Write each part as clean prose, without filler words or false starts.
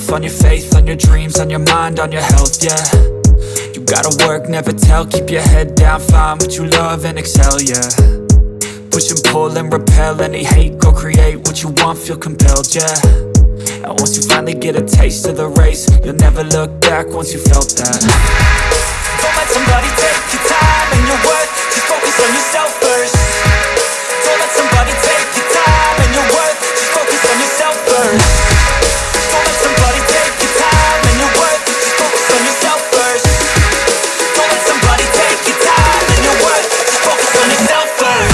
yourself, on your faith, on your dreams, on your mind, on your health, yeah. You gotta work, never tell, keep your head down, find what you love and excel, yeah. Push and pull and repel any hate, go create what you want, feel compelled, yeah. And once you finally get a taste of the race, you'll never look back once you felt that. Don't let somebody take your time and your worth, just focus on yourself first. Don't let somebody take your time and your worth, just focus on yourself first. Don't let somebody take your time and your worth, just focus on yourself first. Don't let somebody take your time and your worth, just focus on yourself first.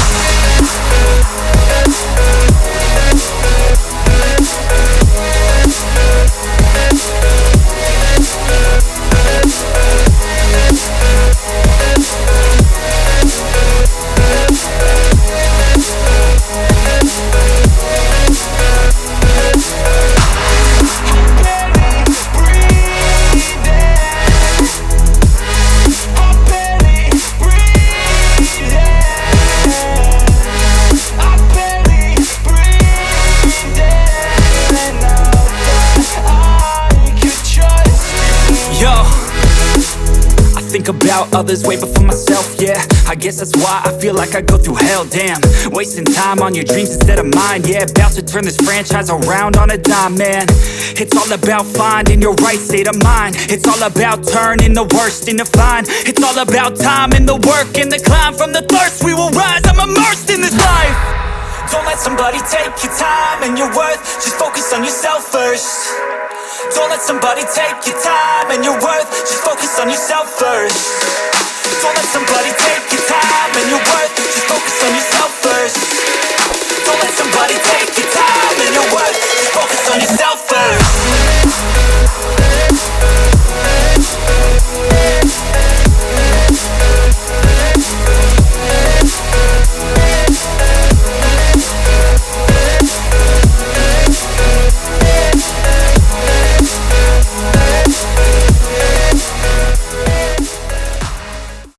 Think about others way before myself, yeah. I guess that's why I feel like I go through hell, damn. Wasting time on your dreams instead of mine, yeah. About to turn this franchise around on a dime, man. It's all about finding your right state of mind. It's all about turning the worst into fine. It's all about time and the work and the climb. From the thirst we will rise, I'm immersed in this life. Don't let somebody take your time and your worth, just focus on yourself first. Don't let somebody take your time and your worth, just focus on yourself first. Don't let somebody take your time and your worth, just focus on yourself first.